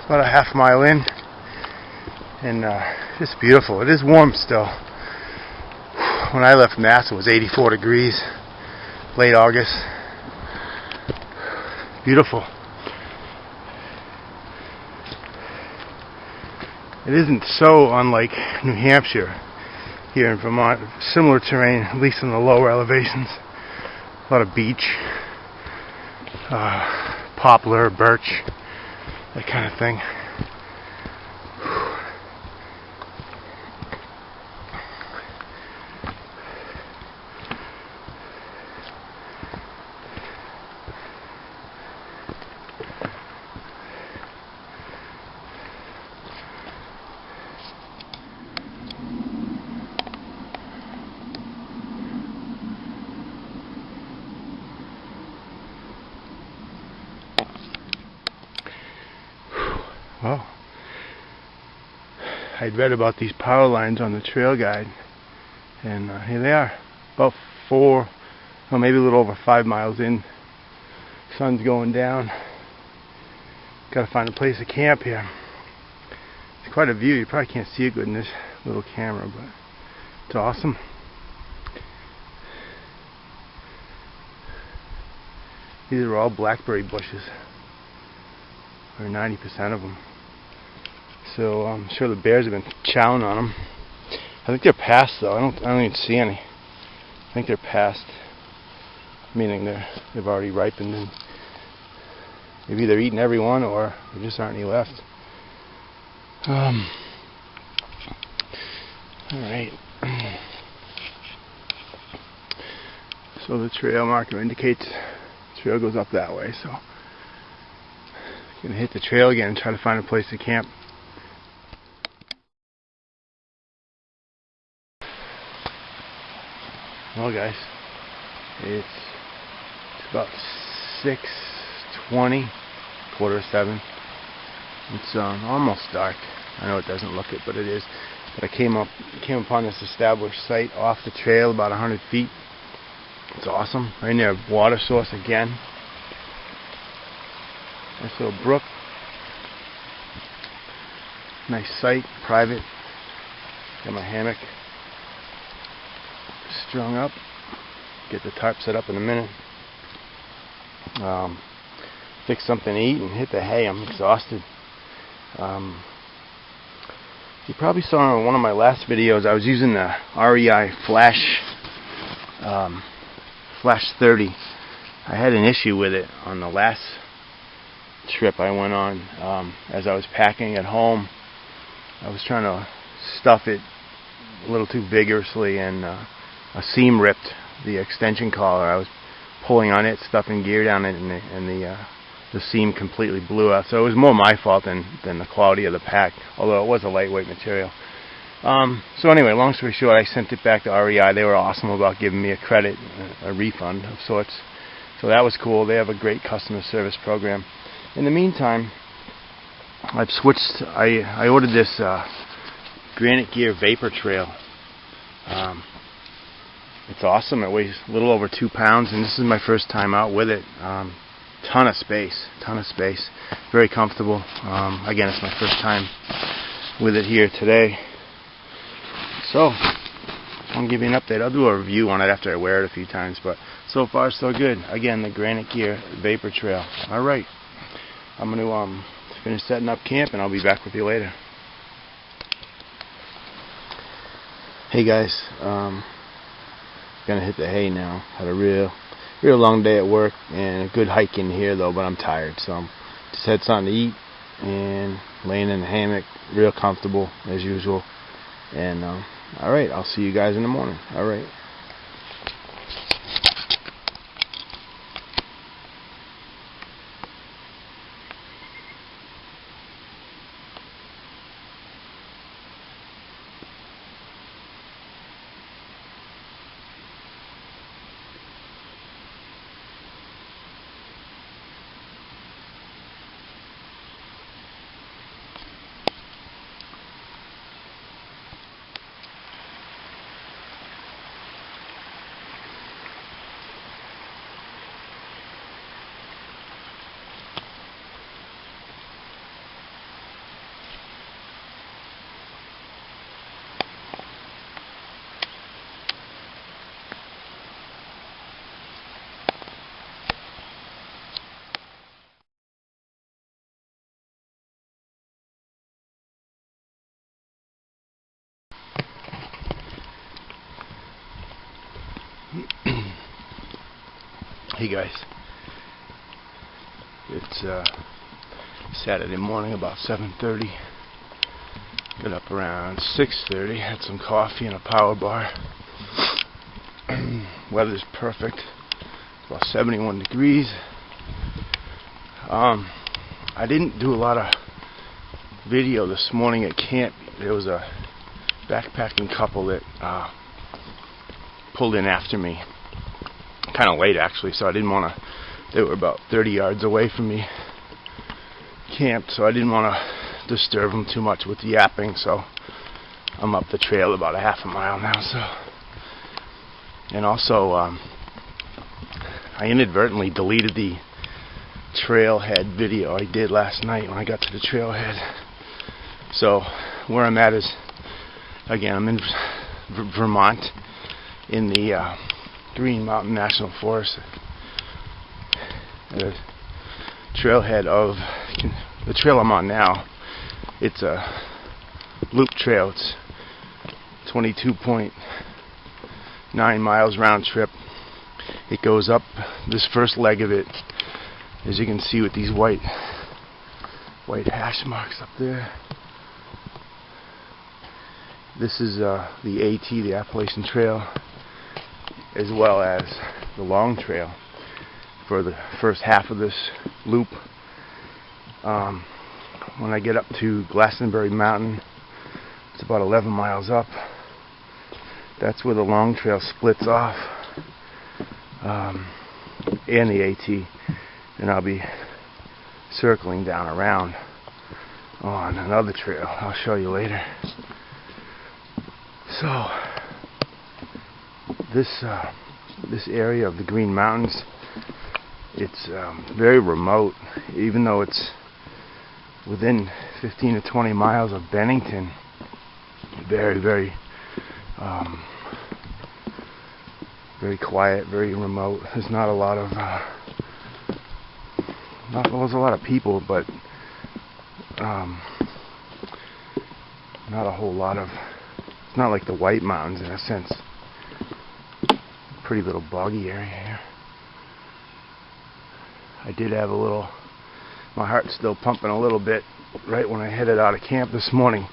about a half mile in, and just beautiful. It is warm still. When I left Mass, it was 84 degrees, late August. Beautiful. It isn't so unlike New Hampshire here in Vermont. Similar terrain, at least in the lower elevations. A lot of beech, poplar, birch, that kind of thing. Well, I'd read about these power lines on the trail guide, and here they are, about 4, or maybe a little over 5 miles in. Sun's going down. Gotta find a place to camp here. It's quite a view. You probably can't see it good in this little camera, but it's awesome. These are all blackberry bushes, or 90% of them. So I'm sure the bears have been chowing on them. I think they're past though. I don't even see any. I think they're past, meaning they've already ripened, and maybe they're eating every one, or there just aren't any left. All right. So the trail marker indicates the trail goes up that way. So I'm gonna hit the trail again and try to find a place to camp. Well, guys, it's about 6:20, 6:45. It's almost dark. I know it doesn't look it, but it is. But I came upon this established site off the trail, about 100 feet. It's awesome. Right near a water source again. Nice little brook. Nice site, private. Got my hammock strung up. Get the tarp set up in a minute. Fix something to eat and hit the hay. I'm exhausted. You probably saw in one of my last videos I was using the REI Flash 30. I had an issue with it on the last trip I went on. As I was packing at home, I was trying to stuff it a little too vigorously, and a seam ripped the extension collar. I was pulling on it, stuffing gear down it, and the seam completely blew out. So it was more my fault than the quality of the pack, although it was a lightweight material. So anyway, long story short, I sent it back to REI. They were awesome about giving me a credit, a refund of sorts. So that was cool. They have a great customer service program. In the meantime, I've switched. I ordered this Granite Gear Vapor Trail. It's awesome. It weighs a little over 2 pounds, and this is my first time out with it. Ton of space. Very comfortable. Again, it's my first time with it here today. So, I'll give you an update. I'll do a review on it after I wear it a few times, but so far so good. Again, the Granite Gear Vapor Trail. Alright, I'm going to finish setting up camp, and I'll be back with you later. Hey guys, gonna hit the hay now. Had a real long day at work and a good hike in here though, but I'm tired, so I'm just had something to eat and laying in the hammock, real comfortable as usual. And alright, I'll see you guys in the morning. Alright. Hey guys, it's Saturday morning, about 7:30. Got up around 6:30, had some coffee and a power bar. Weather's perfect, about 71 degrees. I didn't do a lot of video this morning at camp. There was a backpacking couple that pulled in after me, kind of late actually, so I didn't want to. They were about 30 yards away from me camped, so I didn't want to disturb them too much with the yapping, so I'm up the trail about a half a mile now. And also I inadvertently deleted the trailhead video I did last night when I got to the trailhead. So where I'm at is, again, I'm in Vermont in the Green Mountain National Forest. The trailhead of the trail I'm on now, it's a loop trail. It's 22.9 miles round trip. It goes up this first leg of it, as you can see with these white hash marks up there. This is the AT, the Appalachian Trail, as well as the long trail for the first half of this loop. When I get up to Glastenbury Mountain, it's about 11 miles up. That's where the long trail splits off, and the AT, and I'll be circling down around on another trail I'll show you later. So this area of the Green Mountains, it's very remote, even though it's within 15 to 20 miles of Bennington. Very, very quiet, very remote. There's not a lot of there's a lot of people, but not a whole lot of. It's not like the White Mountains in a sense. Pretty little boggy area here. I did have a little. My heart's still pumping a little bit right when I headed out of camp this morning.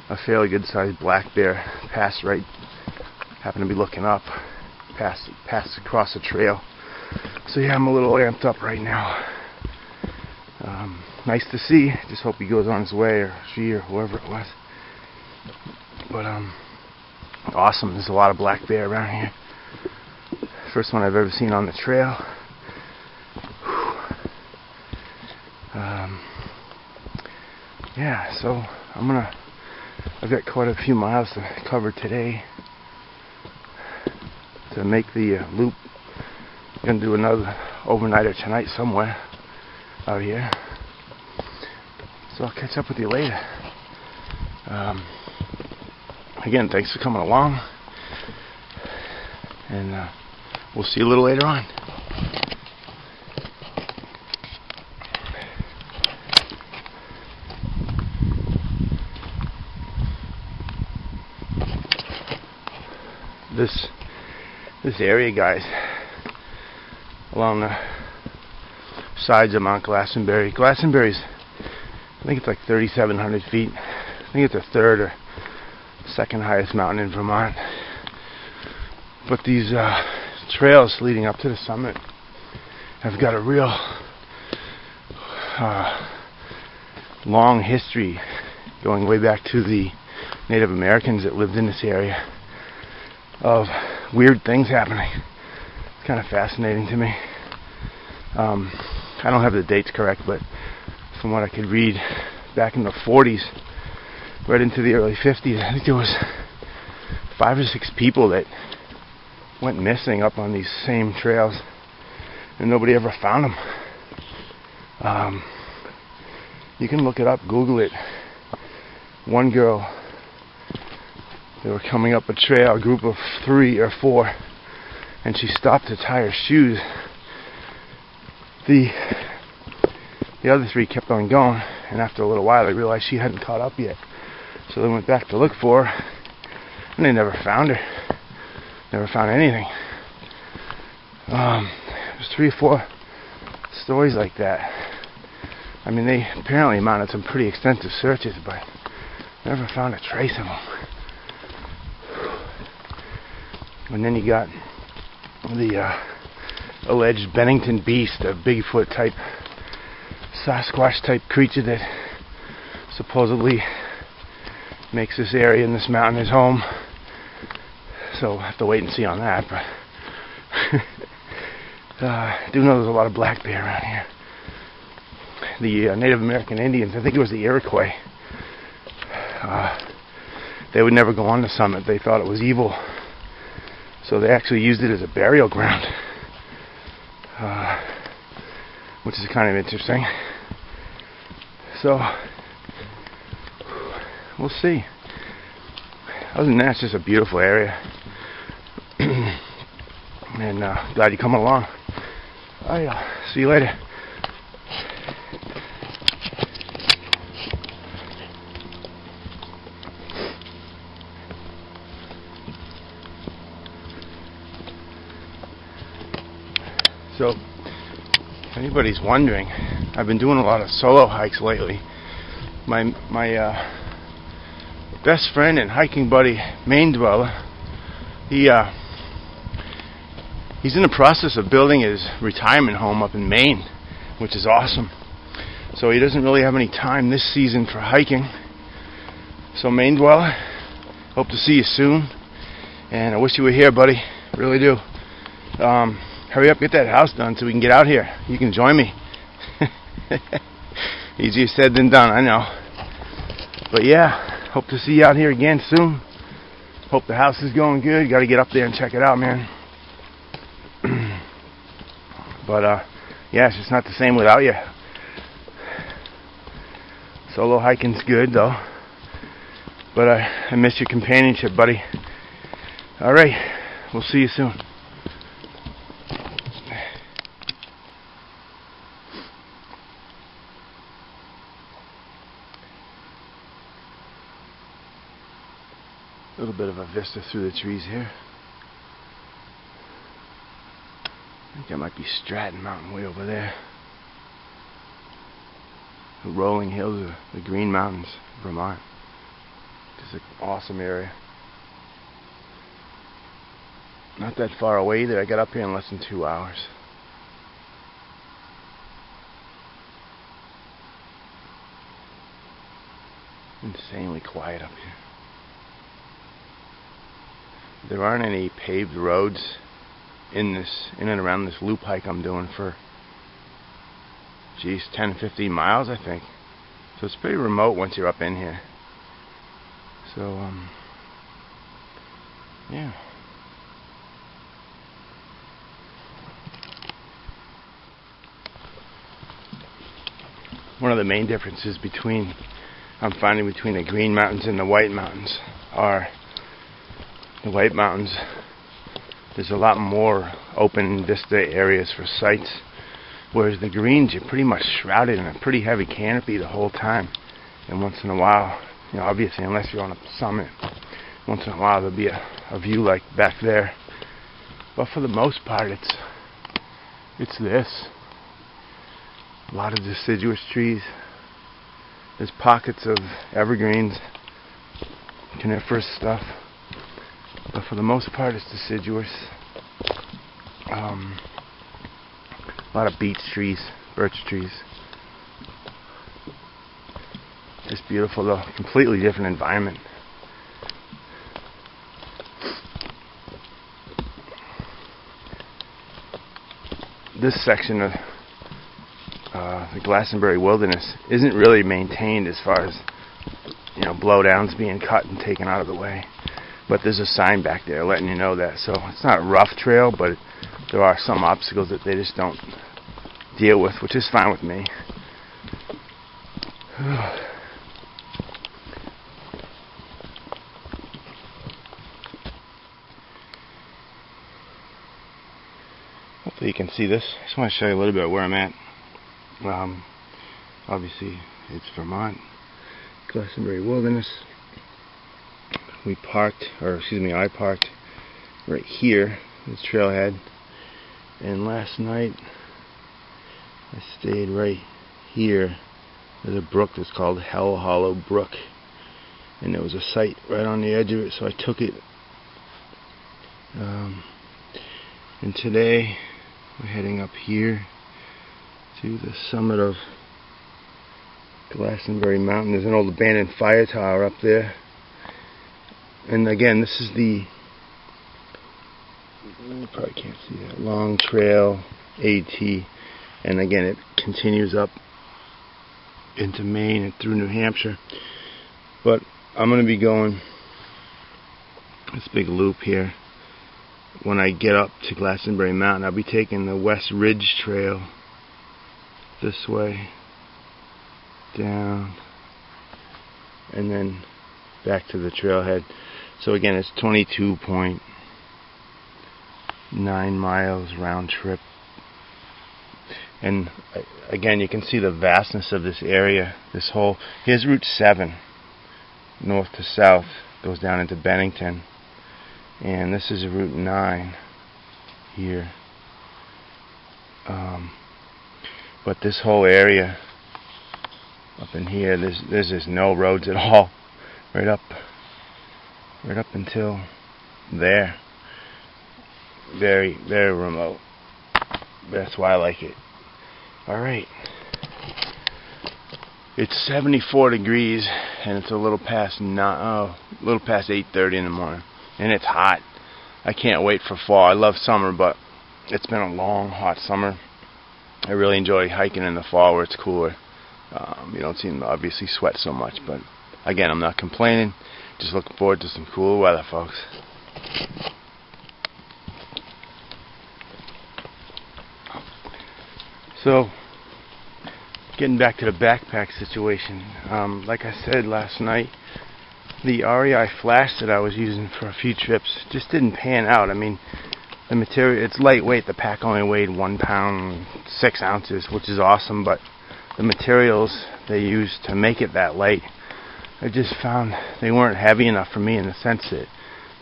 A fairly good-sized black bear passed right. Happened to be looking up, passed across the trail. So yeah, I'm a little amped up right now. Nice to see. Just hope he goes on his way, or she, or whoever it was. But awesome. There's a lot of black bear around here. First one I've ever seen on the trail. Yeah, so I've got quite a few miles to cover today to make the loop. I'm gonna do another overnighter tonight somewhere out here. So I'll catch up with you later. Again, thanks for coming along, and we'll see you a little later on. This area, guys, along the sides of Mount Glastenbury. Glastenbury's, I think it's like 3,700 feet. I think it's the third or second highest mountain in Vermont. But these trails leading up to the summit have got a real long history, going way back to the Native Americans that lived in this area, of weird things happening. It's kind of fascinating to me. I don't have the dates correct, but from what I could read, back in the 40s, right into the early 50s, I think there was 5 or 6 people that went missing up on these same trails, and nobody ever found them. You can look it up, Google it. One girl, they were coming up a trail, a group of 3 or 4, and she stopped to tie her shoes. The other 3 kept on going, and after a little while they realized she hadn't caught up yet. So they went back to look for her, and they never found her. Never found anything. There's 3 or 4 stories like that. I mean, they apparently mounted some pretty extensive searches, but never found a trace of them. And then you got the alleged Bennington beast, a Bigfoot type, Sasquatch type creature that supposedly makes this area in this mountain his home. So I'll have to wait and see on that. But I do know there's a lot of black bear around here. The Native American Indians, I think it was the Iroquois, they would never go on the summit. They thought it was evil. So they actually used it as a burial ground, which is kind of interesting. So we'll see. Other than that, it's just a beautiful area. And glad you're coming along. See you later. So, if anybody's wondering, I've been doing a lot of solo hikes lately. My best friend and hiking buddy, Maine Dweller, he's in the process of building his retirement home up in Maine, which is awesome. So he doesn't really have any time this season for hiking. So Maine Dweller, hope to see you soon. And I wish you were here, buddy. Really do. Hurry up, get that house done so we can get out here. You can join me. Easier said than done, I know. But yeah, hope to see you out here again soon. Hope the house is going good. Got to get up there and check it out, man. But yeah, it's just not the same without you. Solo hiking's good though. But I miss your companionship, buddy. Alright, we'll see you soon. A little bit of a vista through the trees here. I think that might be Stratton Mountain way over there. The rolling hills of the Green Mountains, Vermont. Just an awesome area. Not that far away either. I got up here in less than 2 hours. Insanely quiet up here. There aren't any paved roads in and around this loop hike I'm doing for 10 to 15 miles, I think. So it's pretty remote once you're up in here. So yeah. One of the main differences I'm finding between the Green Mountains and the White Mountains are the White Mountains, there's a lot more open vista areas for sights, whereas the Greens, you're pretty much shrouded in a pretty heavy canopy the whole time. And once in a while, obviously unless you're on a summit, once in a while there'll be a view like back there. But for the most part, it's this. A lot of deciduous trees. There's pockets of evergreens, coniferous stuff. But for the most part, it's deciduous. A lot of beech trees, birch trees. Just beautiful though, completely different environment. This section of the Glastenbury wilderness isn't really maintained as far as blowdowns being cut and taken out of the way. But there's a sign back there letting you know that. So it's not a rough trail, but there are some obstacles that they just don't deal with, which is fine with me. Hopefully you can see this. I just want to show you a little bit of where I'm at. Obviously it's Vermont, Glastenbury Wilderness. I parked right here, this trailhead, And last night I stayed right here. There's a brook that's called Hell Hollow Brook, and there was a site right on the edge of it, so I took it. And today we're heading up here to the summit of Glastenbury Mountain. There's an old abandoned fire tower up there. And again, this is the, you probably can't see that, long trail AT. And again, it continues up into Maine and through New Hampshire. But I'm going to be going this big loop here. When I get up to Glastenbury Mountain, I'll be taking the West Ridge Trail this way, down, and then back to the trailhead. So again, it's 22.9 miles round trip. And again, you can see the vastness of this area. This whole, here's Route 7, north to south, goes down into Bennington. And this is Route 9 here. But this whole area up in here, there's just no roads at all. Right up until there. Very, very remote. That's why I like it. Alright. It's 74 degrees and it's a little past 8:30 in the morning. And it's hot. I can't wait for fall. I love summer, but it's been a long, hot summer. I really enjoy hiking in the fall where it's cooler. You don't seem to obviously sweat so much, but again, I'm not complaining. Just looking forward to some cool weather, folks. So, getting back to the backpack situation. Like I said last night, the REI flash that I was using for a few trips just didn't pan out. I mean, the material, it's lightweight. The pack only weighed 1 pound 6 ounces, which is awesome, but the materials they used to make it that light, I just found they weren't heavy enough for me, in the sense that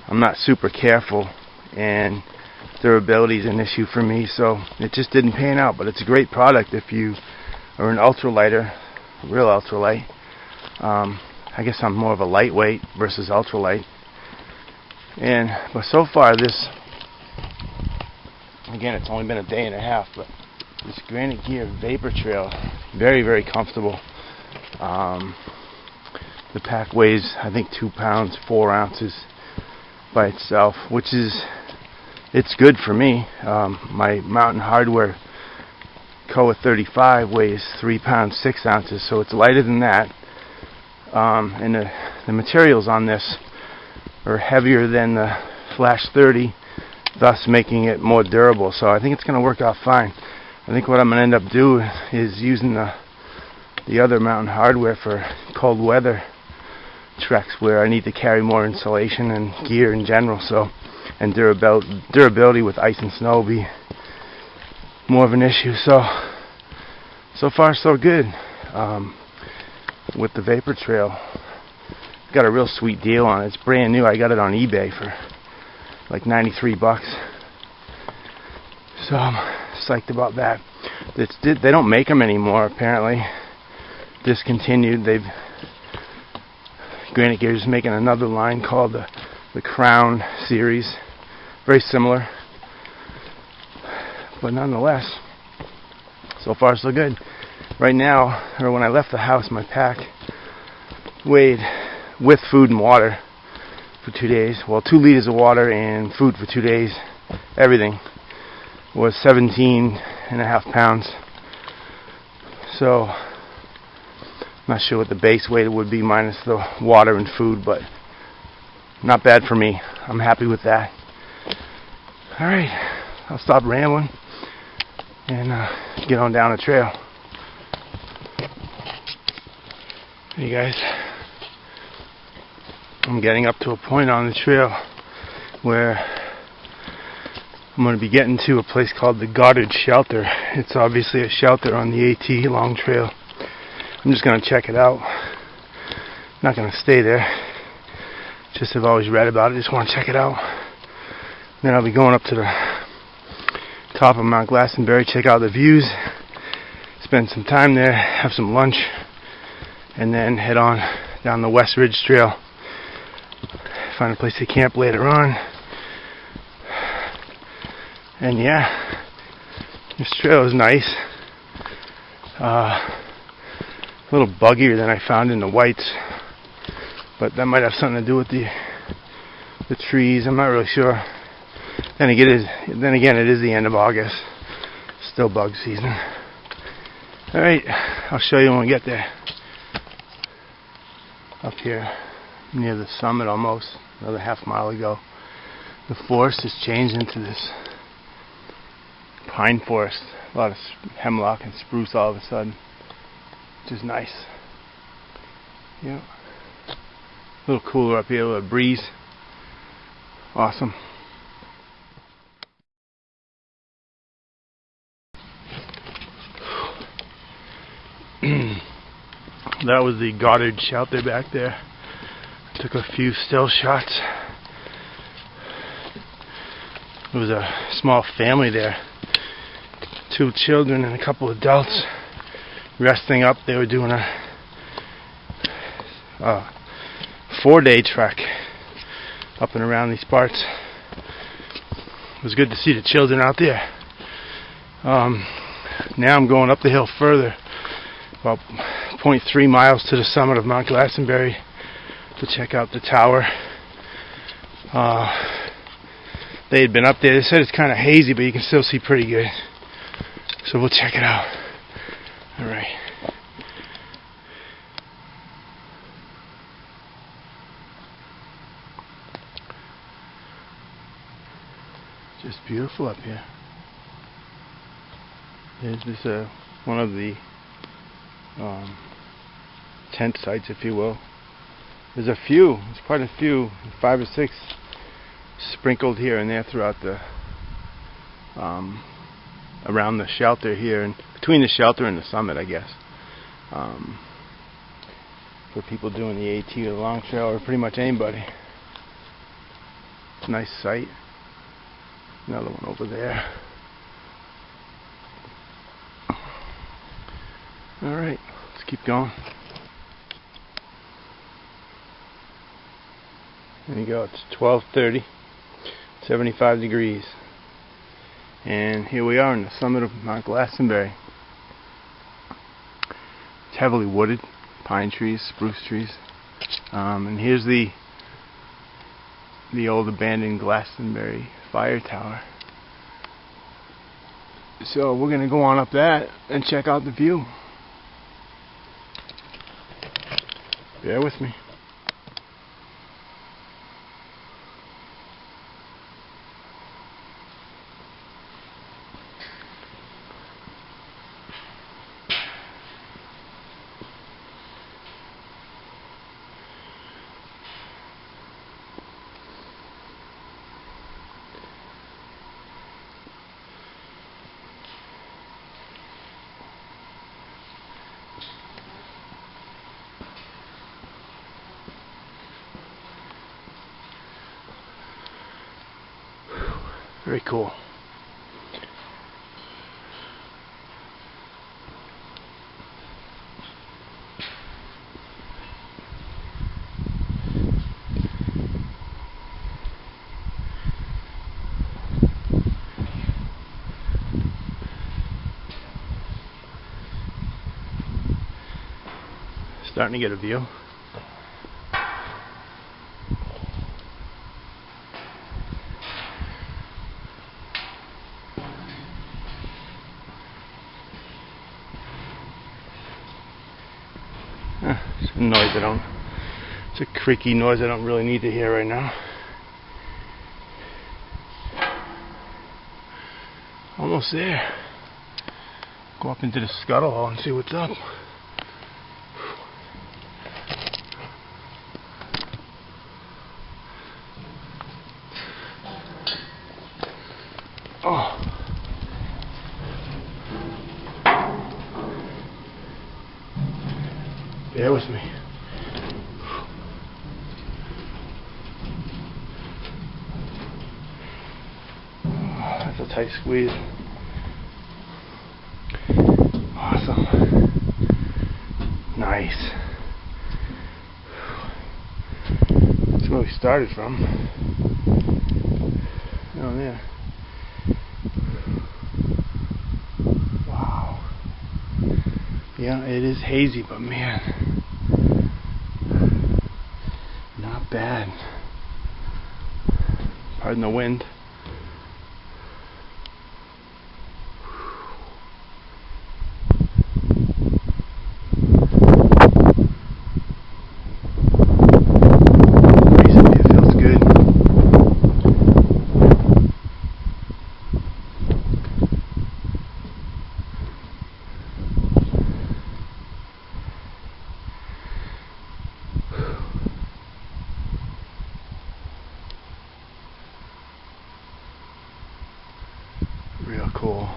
I'm not super careful and durability is an issue for me, so it just didn't pan out. But it's a great product if you are an ultralighter, real ultralight. I guess I'm more of a lightweight versus ultralight. But so far this, again, it's only been a day and a half, but this Granite Gear Vapor Trail, very, very comfortable. The pack weighs, I think, 2 pounds 4 ounces by itself, which is, it's good for me. My Mountain Hardwear Koa 35 weighs 3 pounds 6 ounces, so it's lighter than that. And the materials on this are heavier than the Flash 30, thus making it more durable. So I think it's going to work out fine. I think what I'm going to end up doing is using the other Mountain Hardwear for cold weather treks where I need to carry more insulation and gear in general. So, and durability with ice and snow will be more of an issue. So far so good. With the Vapor Trail, got a real sweet deal on it. It's brand new. I got it on eBay for like $93. So I'm psyched about that. They don't make them anymore, apparently. Discontinued. Granite Gear is making another line called the Crown series. Very similar, but nonetheless, so far so good. Right now, or when I left the house, my pack weighed, with food and water for 2 days, well, 2 liters of water and food for 2 days, everything was 17.5 pounds. So I'm not sure what the base weight would be minus the water and food, but not bad for me. I'm happy with that. Alright, I'll stop rambling and get on down the trail. Hey guys, I'm getting up to a point on the trail where I'm going to be getting to a place called the Goddard Shelter. It's obviously a shelter on the AT long trail. I'm just going to check it out. Not going to stay there. Just have always read about it. Just want to check it out. Then I'll be going up to top of Mount Glastenbury, check out the views, spend some time there, have some lunch, and then head on down the West Ridge Trail. Find a place to camp later on. And yeah, this trail is nice. A little buggier than I found in the whites, but that might have something to do with the trees. I'm not really sure. Then again, it is the end of August. Still bug season. Alright, I'll show you when we get there. Up here, near the summit almost, another half mile ago. The forest has changed into this pine forest. A lot of hemlock and spruce all of a sudden. Which is nice. Yeah. A little cooler up here, a little breeze. Awesome. That was the Goddard shelter back there. Took a few still shots. There was a small family there. 2 children and a couple adults resting up. They were doing a 4-day trek up and around these parts. It was good to see the children out there. Now I'm going up the hill further, about 0.3 miles to the summit of Mount Glastenbury, to check out the tower. They had been up there. They said it's kind of hazy, but you can still see pretty good. So we'll check it out. Alright. Just beautiful up here. There's this one of the tent sites, if you will. There's quite a few, 5 or 6 sprinkled here and there throughout the around the shelter here, and between the shelter and the summit, I guess, for people doing the AT or the long trail, or pretty much anybody. It's a nice site. Another one over there. Alright, let's keep going. There you go, it's 12:30, 75 degrees. And here we are on the summit of Mount Glastenbury. It's heavily wooded, pine trees, spruce trees. And here's the old abandoned Glastenbury fire tower. So we're going to go on up that and check out the view. Bear with me. Very cool. Starting to get a view. It's a noise it's a creaky noise I don't really need to hear right now. Almost there. Go up into the scuttle hole and see what's up. Oh. Bear with me. That's a tight squeeze. awesome. Nice. That's where we started from. Oh, there. Wow. Yeah, it is hazy, but man, not bad. Pardon the wind. Real cool.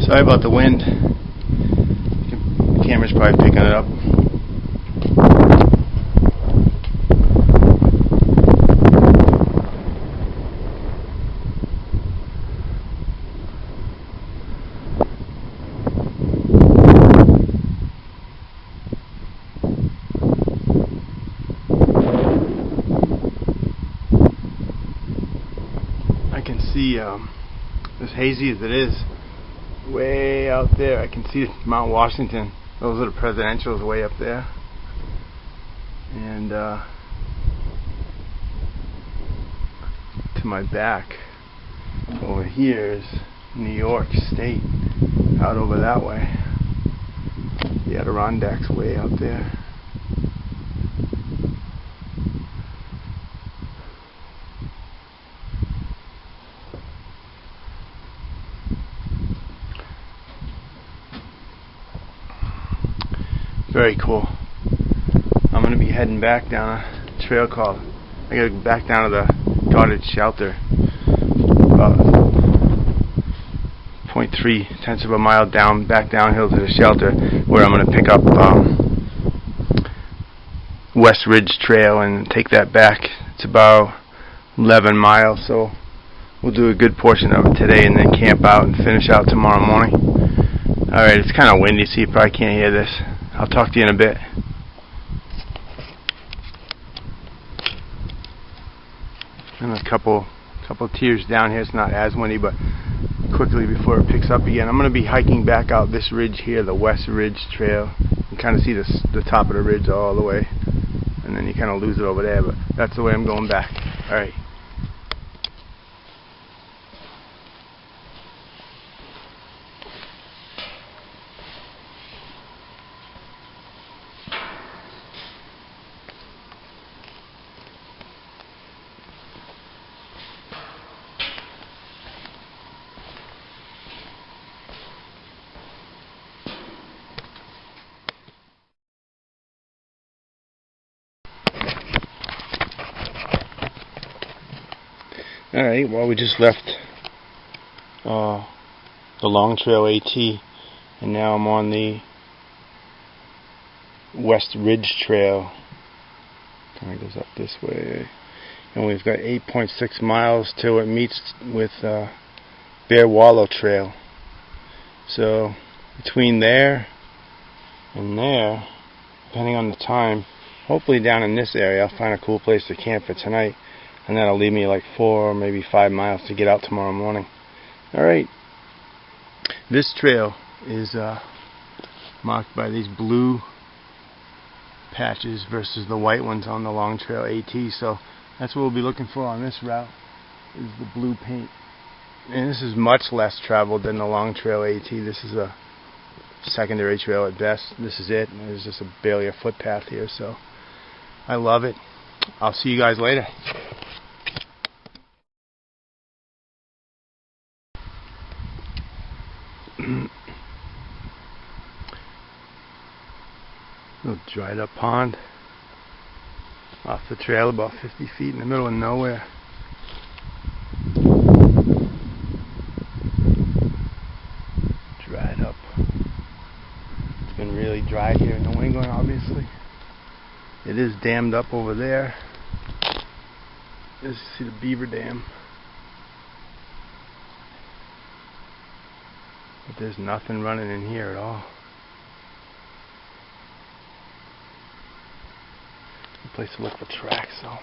Sorry about the wind. The camera's probably picking it up. I can see, as hazy as it is, way out there, I can see Mount Washington. Those are the presidentials way up there. And to my back, over here is New York State, out over that way. The Adirondacks way out there. Very cool. I'm going to be heading back down a trail called, I got to go back down to the Goddard Shelter, about 0.3 of a mile down, back downhill to the shelter, where I'm going to pick up West Ridge Trail and take that back. It's about 11 miles, so we'll do a good portion of it today and then camp out and finish out tomorrow morning. Alright, it's kind of windy, so you probably can't hear this. I'll talk to you in a bit. And a couple tiers down here. It's not as windy, but quickly before it picks up again. I'm going to be hiking back out this ridge here, the West Ridge Trail. You can kind of see the top of the ridge all the way, and then you kind of lose it over there, but that's the way I'm going back. Alright. Alright, well, we just left the Long Trail AT, and now I'm on the West Ridge Trail. Kind of goes up this way, and we've got 8.6 miles till it meets with Bear Wallow Trail. So between there and there, depending on the time, hopefully down in this area I'll find a cool place to camp for tonight. And that'll leave me like 4 or maybe 5 miles to get out tomorrow morning. Alright. This trail is marked by these blue patches versus the white ones on the Long Trail AT. So that's what we'll be looking for on this route, is the blue paint. And this is much less traveled than the Long Trail AT. This is a secondary trail at best. This is it. And there's just barely a footpath here. So I love it. I'll see you guys later. Little dried up pond off the trail, about 50 feet in the middle of nowhere. Dried up It is dammed up over there. As you see the beaver dam. But there's nothing running in here at all. Good place to look for tracks though.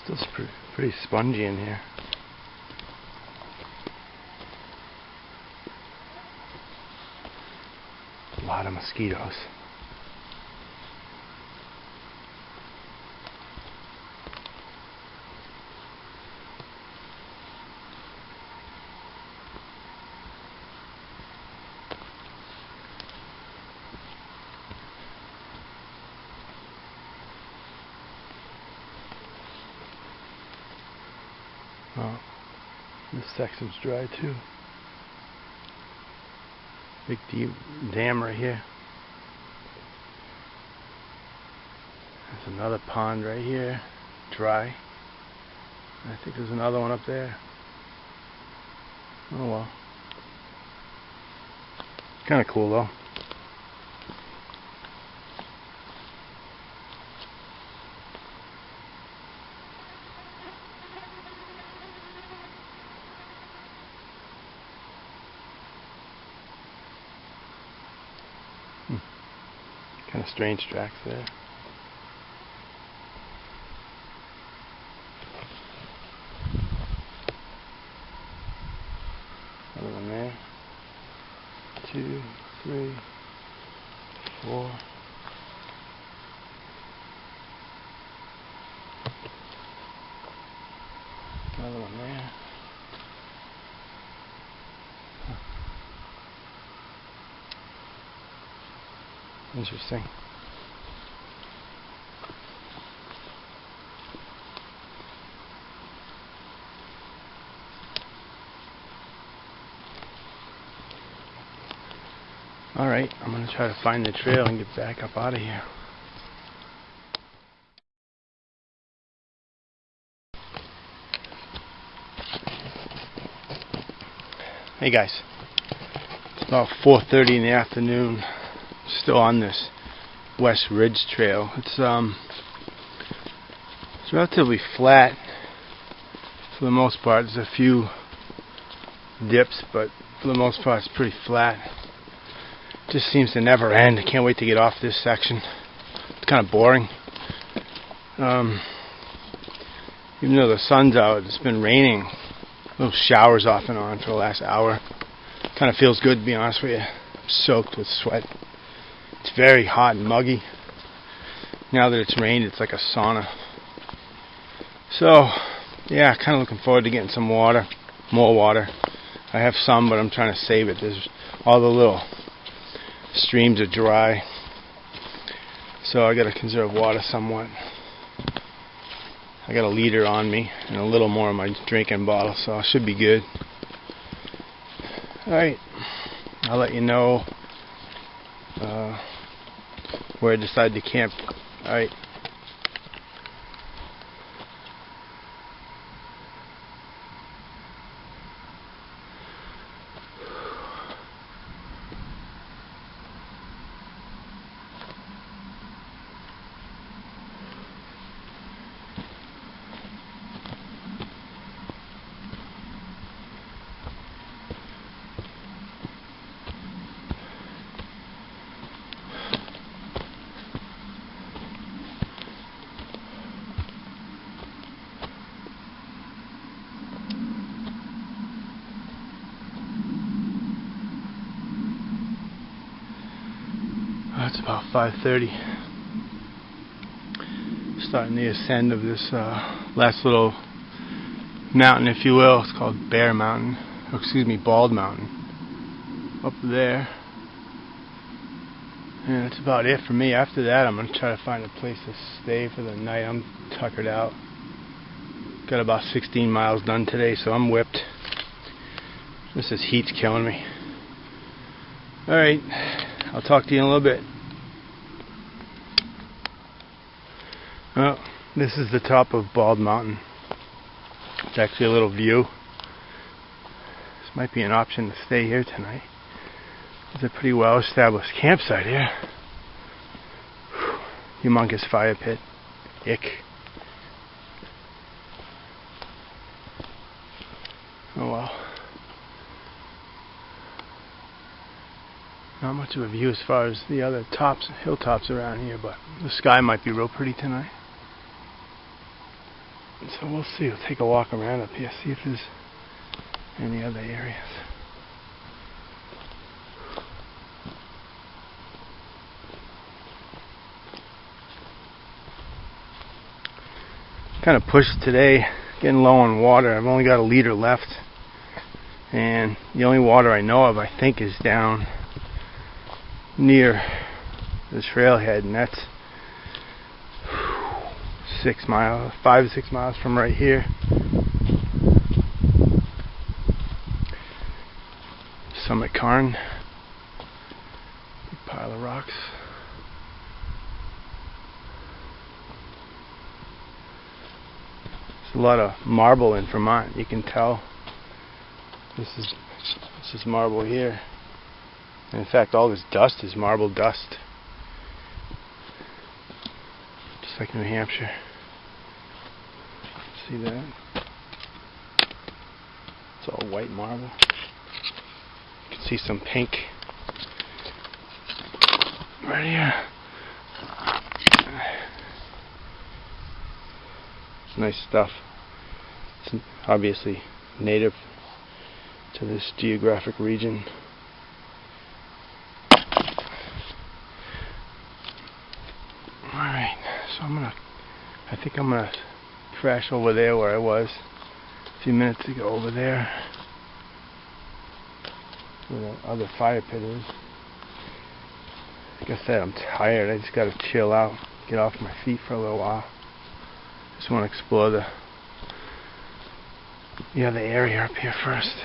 Still pretty spongy in here. A lot of mosquitoes. Oh, this section's dry too. Big deep dam right here. There's another pond right here, dry. I think there's another one up there. Oh well. Kind of cool though. Kind of strange tracks there. Another one there. 2, 3, 4. Another one there. Interesting. Alright, I'm going to try to find the trail and get back up out of here. Hey guys, it's about 4:30 in the afternoon. Still on this West Ridge Trail. It's relatively flat for the most part. There's a few dips, but for the most part it's pretty flat. It just seems to never end. I can't wait to get off this section. It's kind of boring. Even though the sun's out, it's been raining. Little showers off and on for the last hour. Kind of feels good, to be honest with you. I'm soaked with sweat. It's very hot and muggy. Now that it's rained, it's like a sauna. So, yeah, kind of looking forward to getting some water, more water. I have some, but I'm trying to save it. There's all the little streams are dry, so I got to conserve water somewhat. I got a liter on me and a little more in my drinking bottle, so I should be good. Alright, I'll let you know where I decide to camp. Alright. It's about 5:30. Starting the ascent of this last little mountain, if you will. It's called Bear Mountain. Oh, excuse me, Bald Mountain. Up there. And that's about it for me. After that, I'm going to try to find a place to stay for the night. I'm tuckered out. Got about 16 miles done today, so I'm whipped. This heat's killing me. Alright, I'll talk to you in a little bit. Well, this is the top of Bald Mountain. It's actually a little view. This might be an option to stay here tonight. It's a pretty well established campsite here. Humongous fire pit. Ick. Oh well. Not much of a view as far as the other hilltops around here, but the sky might be real pretty tonight. So we'll see. We'll take a walk around up here, see if there's any other areas. Kind of pushed today, getting low on water. I've only got a liter left, and the only water I know of, I think, is down near the trailhead, and that's 5 to 6 miles from right here. Summit Cairn, big pile of rocks. There's a lot of marble in Vermont. You can tell. This is marble here. And in fact, all this dust is marble dust, just like New Hampshire. See that? It's all white marble. You can see some pink right here. It's nice stuff. It's obviously native to this geographic region. Alright, so I think I'm gonna crash over there where I was a few minutes ago, over there where the other fire pit is. Like I said, I'm tired. I just gotta chill out, get off my feet for a little while. Just want to explore the other area up here first.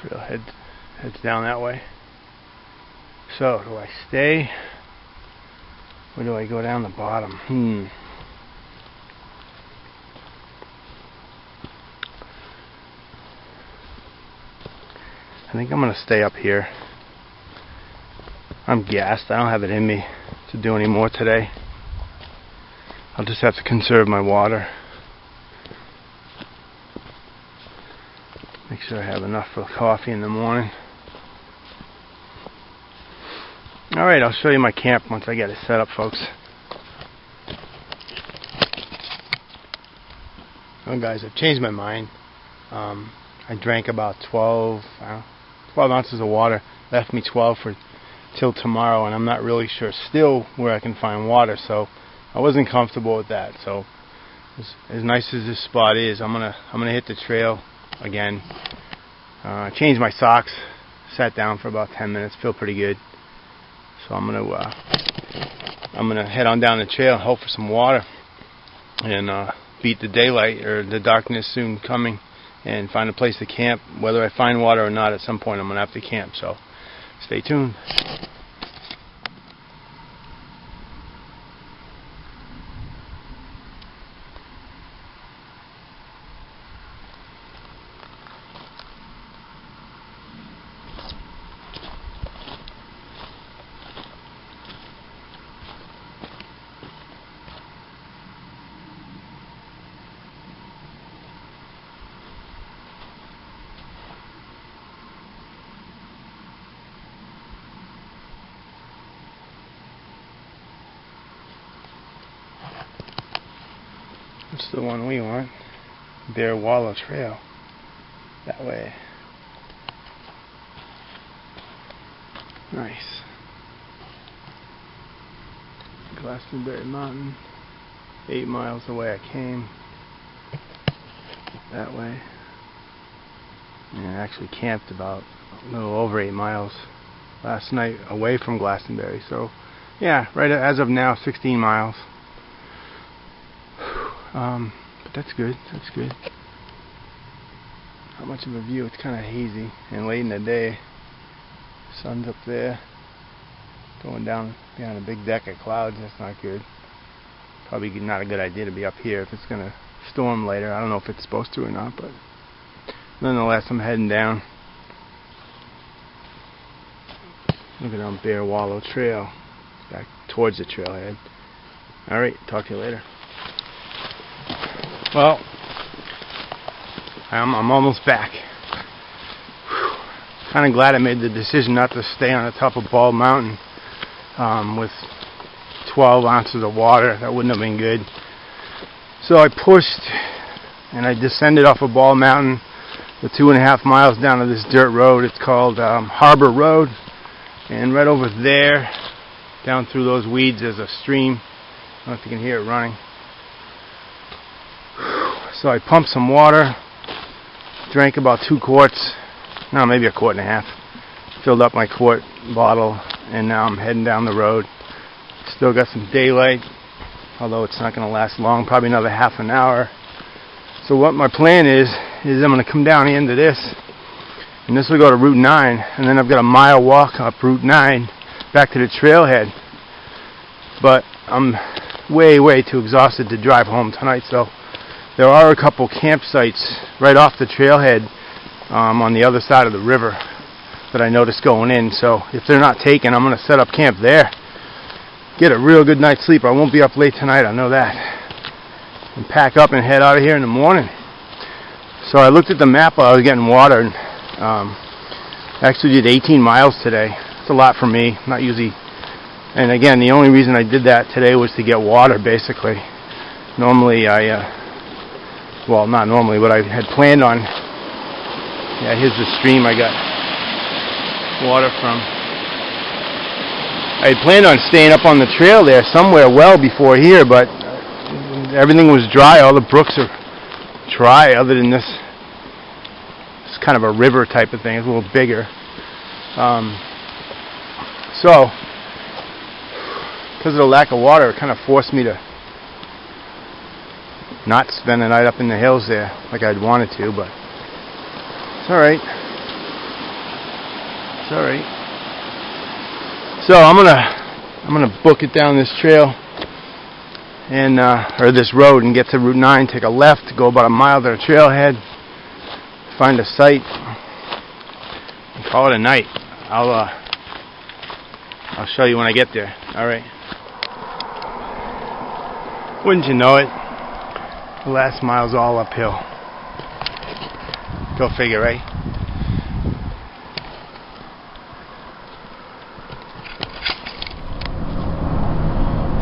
Trail heads down that way. So, do I stay or do I go down the bottom? I think I'm going to stay up here. I'm gassed. I don't have it in me to do any more today. I'll just have to conserve my water. Make sure I have enough for coffee in the morning. Alright, I'll show you my camp once I get it set up, folks. Well, guys, I've changed my mind. I drank about 12 ounces of water. Left me 12 till tomorrow, and I'm not really sure still where I can find water, so I wasn't comfortable with that. So as nice as this spot is, I'm gonna hit the trail again. I changed my socks, sat down for about 10 minutes, feel pretty good. So I'm gonna head on down the trail, hope for some water, and beat the daylight or the darkness soon coming, and find a place to camp. Whether I find water or not, at some point I'm gonna have to camp. So stay tuned. That's the one we want. trail.Water Trail. That way. Nice. Glastenbury Mountain. 8 miles away I came. That way. And I actually camped about a little over 8 miles last night away from Glastenbury. So, yeah, right as of now, 16 miles. But that's good. That's good. Not much of a view. It's kind of hazy and late in the day. Sun's up there, going down behind a big deck of clouds. That's not good. Probably not a good idea to be up here if it's gonna storm later. I don't know if it's supposed to or not, but nonetheless, I'm heading down. Looking on trail.Water Trail, back towards the trailhead. All right, talk to you later. Well, I'm almost back. Kind of glad I made the decision not to stay on the top of Bald Mountain with 12 ounces of water. That wouldn't have been good. So I pushed and I descended off of Bald Mountain the 2.5 miles down to this dirt road. It's called Harbor Road, and right over there, down through those weeds, there's a stream. I don't know if you can hear it running. So I pumped some water, drank about 2 quarts, no, maybe 1.5 quarts, filled up my quart bottle, and now I'm heading down the road. Still got some daylight, although it's not going to last long, probably another half an hour. So what my plan is I'm going to come down the end of this, and this will go to Route 9, and then I've got a mile walk up Route 9 back to the trailhead. But I'm way too exhausted to drive home tonight, so there are a couple campsites right off the trailhead on the other side of the river that I noticed going in. So if they're not taken, I'm going to set up camp there. Get a real good night's sleep. I won't be up late tonight, I know that. And pack up and head out of here in the morning. So I looked at the map while I was getting water, and actually did 18 miles today. It's a lot for me. Not usually. And again, the only reason I did that today was to get water, basically. Normally well, not normally, but I had planned on, yeah, here's the stream I got water from. I had planned on staying up on the trail there somewhere well before here, but everything was dry. All the brooks are dry other than this. It's kind of a river type of thing. It's a little bigger. So, because of the lack of water, it kind of forced me to not spend the night up in the hills there like I'd wanted to, but it's alright. It's alright. So I'm gonna book it down this trail and or this road and get to Route 9, take a left, go about a mile to the trailhead, find a site, and call it a night. I'll show you when I get there. Alright. Wouldn't you know it? The last mile's all uphill. Go figure, right?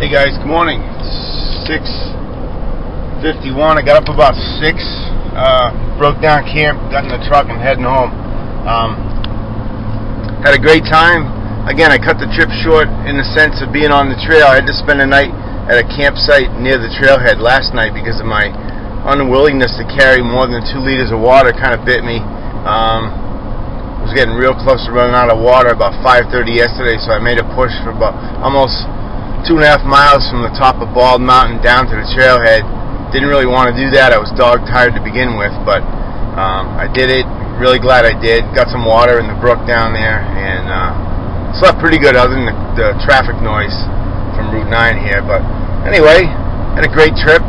Hey guys, good morning. It's 6:51. I got up about 6. Broke down camp, got in the truck, and heading home. Had a great time. Again, I cut the trip short in the sense of being on the trail. I had to spend a night at a campsite near the trailhead last night because of my unwillingness to carry more than 2 liters of water. Kind of bit me. I was getting real close to running out of water about 5:30 yesterday, so I made a push for about almost 2.5 miles from the top of Bald Mountain down to the trailhead. Didn't really want to do that. I was dog tired to begin with, but I did it. Really glad I did. Got some water in the brook down there, and slept pretty good other than the traffic noise from Route 9 here. But anyway, had a great trip.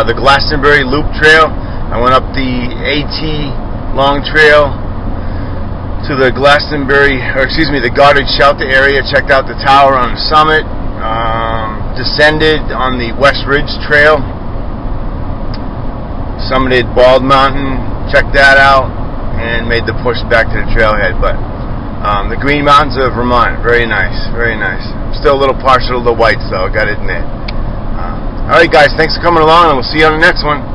The Glastenbury Loop Trail. I went up the AT Long Trail to the the Goddard Shelter area. Checked out the tower on the summit. Descended on the West Ridge Trail. Summited Bald Mountain. Checked that out and made the push back to the trailhead. But the Green Mountains of Vermont, very nice, very nice. Still a little partial to the whites, though, I gotta admit. Alright guys, thanks for coming along, and we'll see you on the next one.